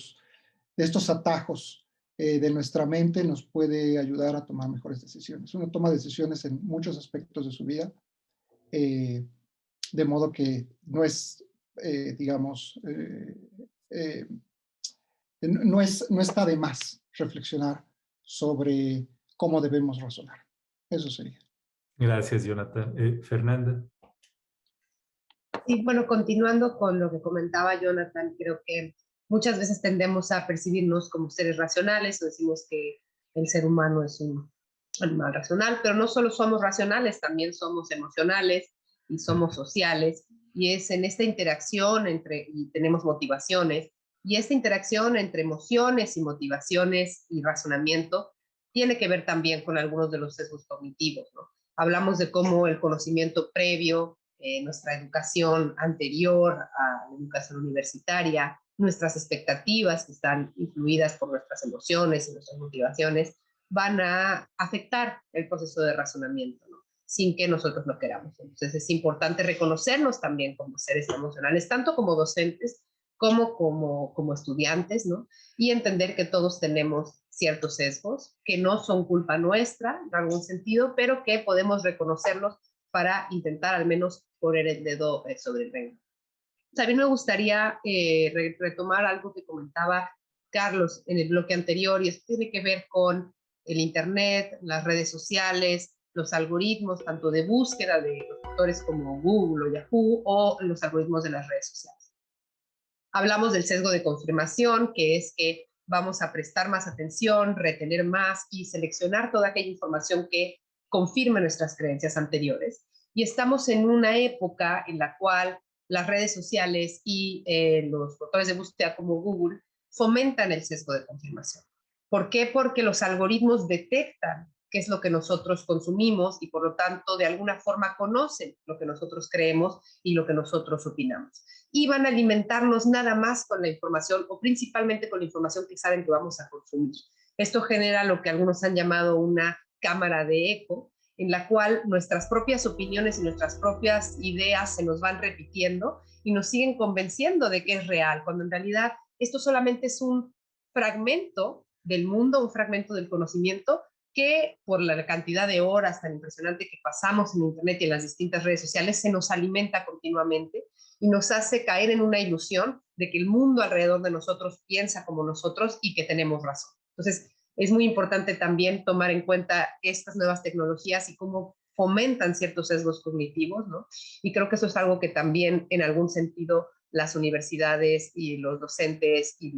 Speaker 3: estos atajos de nuestra mente nos puede ayudar a tomar mejores decisiones. Uno toma decisiones en muchos aspectos de su vida, de modo que no es, digamos, no está de más reflexionar sobre cómo debemos razonar. Eso sería.
Speaker 1: Gracias, Jonathan. Fernanda.
Speaker 2: Sí, bueno, continuando con lo que comentaba Jonathan, creo que muchas veces tendemos a percibirnos como seres racionales, o decimos que el ser humano es un animal racional, pero no solo somos racionales, también somos emocionales y somos sociales, y es en esta interacción y tenemos motivaciones, y esta interacción entre emociones y motivaciones y razonamiento tiene que ver también con algunos de los sesgos cognitivos, ¿no? Hablamos de cómo el conocimiento previo, nuestra educación anterior a la educación universitaria, nuestras expectativas que están influidas por nuestras emociones y nuestras motivaciones, van a afectar el proceso de razonamiento, ¿no? Sin que nosotros lo queramos. Entonces es importante reconocernos también como seres emocionales, tanto como docentes como estudiantes, ¿no? Y entender que todos tenemos ciertos sesgos que no son culpa nuestra en algún sentido, pero que podemos reconocerlos para intentar al menos poner el dedo sobre el renglón. También me gustaría retomar algo que comentaba Carlos en el bloque anterior, y esto tiene que ver con el Internet, las redes sociales, los algoritmos, tanto de búsqueda de los motores como Google o Yahoo, o los algoritmos de las redes sociales. Hablamos del sesgo de confirmación, que es que vamos a prestar más atención, retener más y seleccionar toda aquella información que confirme nuestras creencias anteriores. Y estamos en una época en la cual las redes sociales y los motores de búsqueda como Google fomentan el sesgo de confirmación. ¿Por qué? Porque los algoritmos detectan qué es lo que nosotros consumimos y por lo tanto de alguna forma conocen lo que nosotros creemos y lo que nosotros opinamos. Y van a alimentarnos nada más con la información o principalmente con la información que saben que vamos a consumir. Esto genera lo que algunos han llamado una cámara de eco, en la cual nuestras propias opiniones y nuestras propias ideas se nos van repitiendo y nos siguen convenciendo de que es real, cuando en realidad esto solamente es un fragmento del mundo, un fragmento del conocimiento que por la cantidad de horas tan impresionante que pasamos en Internet y en las distintas redes sociales se nos alimenta continuamente y nos hace caer en una ilusión de que el mundo alrededor de nosotros piensa como nosotros y que tenemos razón. Entonces, es muy importante también tomar en cuenta estas nuevas tecnologías y cómo fomentan ciertos sesgos cognitivos, ¿no? Y creo que eso es algo que también en algún sentido las universidades y los docentes y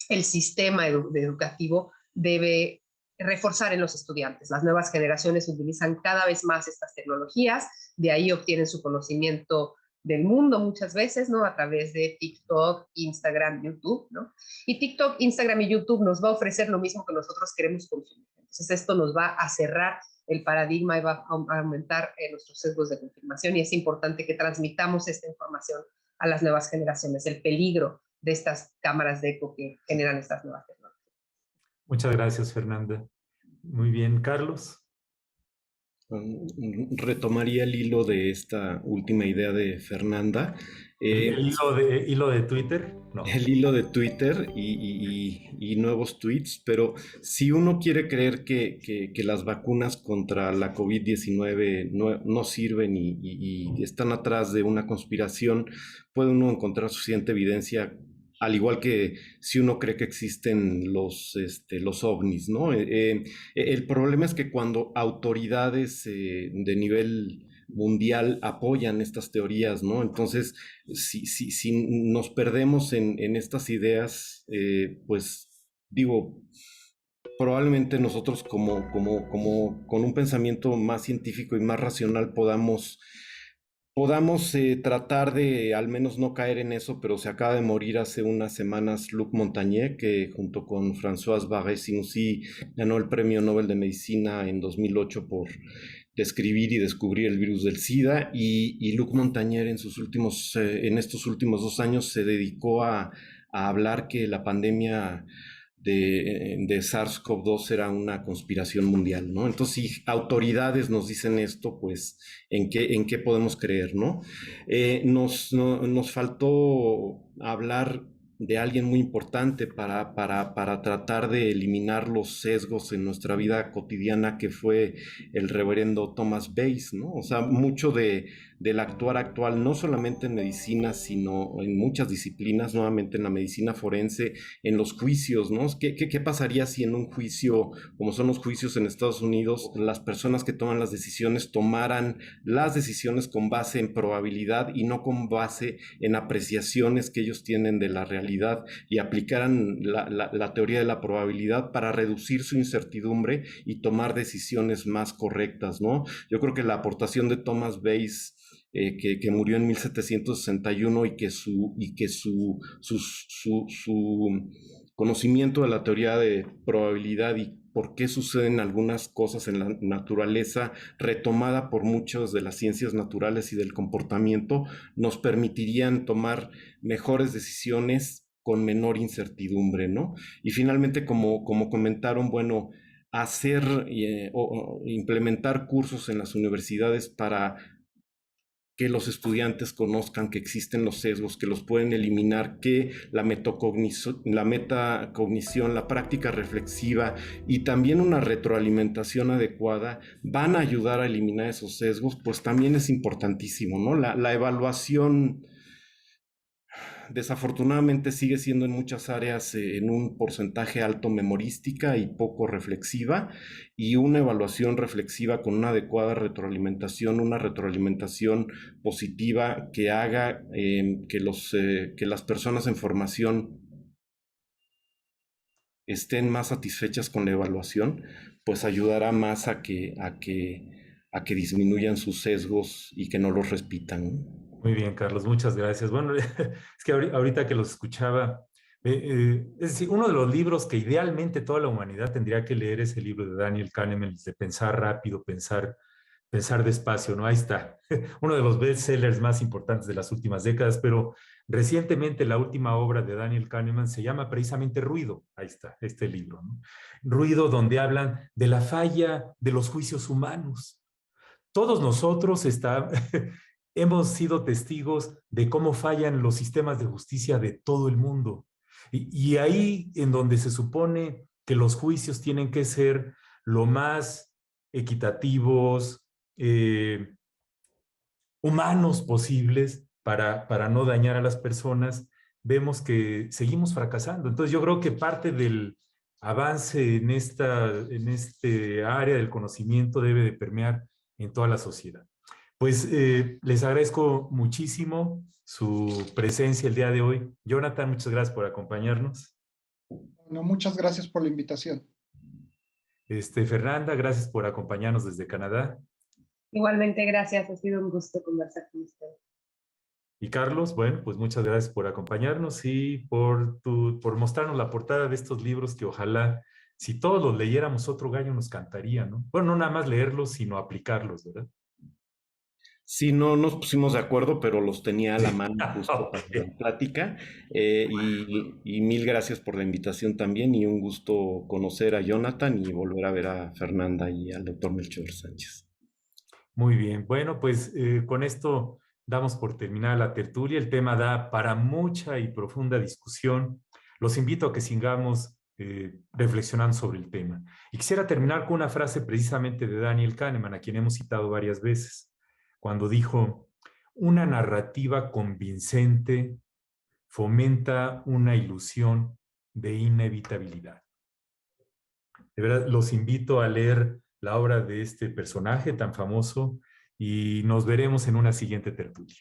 Speaker 2: el sistema educativo debe reforzar en los estudiantes. Las nuevas generaciones utilizan cada vez más estas tecnologías, de ahí obtienen su conocimiento del mundo muchas veces, ¿no? A través de TikTok, Instagram, YouTube, ¿no? Y TikTok, Instagram y YouTube nos va a ofrecer lo mismo que nosotros queremos consumir. Entonces esto nos va a cerrar el paradigma y va a aumentar nuestros sesgos de confirmación, y es importante que transmitamos esta información a las nuevas generaciones, el peligro de estas cámaras de eco que generan estas nuevas tecnologías.
Speaker 1: Muchas gracias, Fernanda. Muy bien, Carlos.
Speaker 4: Retomaría el hilo de esta última idea de Fernanda.
Speaker 1: ¿El hilo de Twitter? No.
Speaker 4: El hilo de Twitter y nuevos tweets, pero si uno quiere creer que las vacunas contra la COVID-19 no sirven y están atrás de una conspiración, puede uno encontrar suficiente evidencia, al igual que si uno cree que existen los ovnis, ¿no? El problema es que cuando autoridades de nivel mundial apoyan estas teorías, ¿no? Entonces, si nos perdemos en estas ideas, pues digo, probablemente nosotros como con un pensamiento más científico y más racional podamos tratar de al menos no caer en eso, pero se acaba de morir hace unas semanas Luc Montagnier, que junto con Françoise Barré-Sinoussi ganó el Premio Nobel de Medicina en 2008 por describir y descubrir el virus del SIDA, y Luc Montagnier en estos últimos 2 años se dedicó a hablar que la pandemia de SARS-CoV-2 era una conspiración mundial, ¿no? Entonces, si autoridades nos dicen esto, pues, ¿en qué podemos creer, no? Nos faltó hablar de alguien muy importante para tratar de eliminar los sesgos en nuestra vida cotidiana, que fue el reverendo Thomas Bayes, ¿no? O sea, mucho de del actuar actual, no solamente en medicina, sino en muchas disciplinas, nuevamente en la medicina forense, en los juicios, ¿no? ¿Qué pasaría si en un juicio, como son los juicios en Estados Unidos, las personas que toman las decisiones tomaran las decisiones con base en probabilidad y no con base en apreciaciones que ellos tienen de la realidad y aplicaran la teoría de la probabilidad para reducir su incertidumbre y tomar decisiones más correctas, ¿no? Yo creo que la aportación de Thomas Bayes, que murió en 1761 y que su conocimiento de la teoría de probabilidad y por qué suceden algunas cosas en la naturaleza, retomada por muchas de las ciencias naturales y del comportamiento, nos permitirían tomar mejores decisiones con menor incertidumbre, ¿no? Y finalmente, como comentaron, bueno, hacer o implementar cursos en las universidades para que los estudiantes conozcan que existen los sesgos, que los pueden eliminar, que la metacognición, la práctica reflexiva y también una retroalimentación adecuada van a ayudar a eliminar esos sesgos, pues también es importantísimo, ¿no? La evaluación desafortunadamente sigue siendo en muchas áreas en un porcentaje alto memorística y poco reflexiva, y una evaluación reflexiva con una adecuada retroalimentación, una retroalimentación positiva que haga que las personas en formación estén más satisfechas con la evaluación, pues ayudará más a que disminuyan sus sesgos y que no los repitan.
Speaker 1: Muy bien, Carlos, muchas gracias. Bueno, es que ahorita que los escuchaba, es decir, uno de los libros que idealmente toda la humanidad tendría que leer es el libro de Daniel Kahneman, de Pensar rápido, pensar despacio, ¿no? Ahí está, uno de los bestsellers más importantes de las últimas décadas, pero recientemente la última obra de Daniel Kahneman se llama precisamente Ruido, ahí está, este libro, ¿no? Ruido, donde hablan de la falla de los juicios humanos. Todos nosotros hemos sido testigos de cómo fallan los sistemas de justicia de todo el mundo. Y ahí en donde se supone que los juicios tienen que ser lo más equitativos, humanos posibles para no dañar a las personas, vemos que seguimos fracasando. Entonces yo creo que parte del avance en este área del conocimiento debe de permear en toda la sociedad. Pues les agradezco muchísimo su presencia el día de hoy. Jonathan, muchas gracias por acompañarnos.
Speaker 3: Bueno, muchas gracias por la invitación.
Speaker 1: Fernanda, gracias por acompañarnos desde Canadá.
Speaker 2: Igualmente, gracias. Ha sido un gusto conversar con ustedes.
Speaker 1: Y Carlos, bueno, pues muchas gracias por acompañarnos y por mostrarnos la portada de estos libros que ojalá, si todos los leyéramos, otro gallo nos cantaría, ¿no? Bueno, no nada más leerlos, sino aplicarlos, ¿verdad?
Speaker 4: Sí, no nos pusimos de acuerdo, pero los tenía a la mano justo para la plática. Y mil gracias por la invitación también y un gusto conocer a Jonathan y volver a ver a Fernanda y al doctor Melchor Sánchez.
Speaker 1: Muy bien, bueno, pues con esto damos por terminada la tertulia. El tema da para mucha y profunda discusión. Los invito a que sigamos reflexionando sobre el tema. Y quisiera terminar con una frase precisamente de Daniel Kahneman, a quien hemos citado varias veces, cuando dijo: una narrativa convincente fomenta una ilusión de inevitabilidad. De verdad, los invito a leer la obra de este personaje tan famoso y nos veremos en una siguiente tertulia.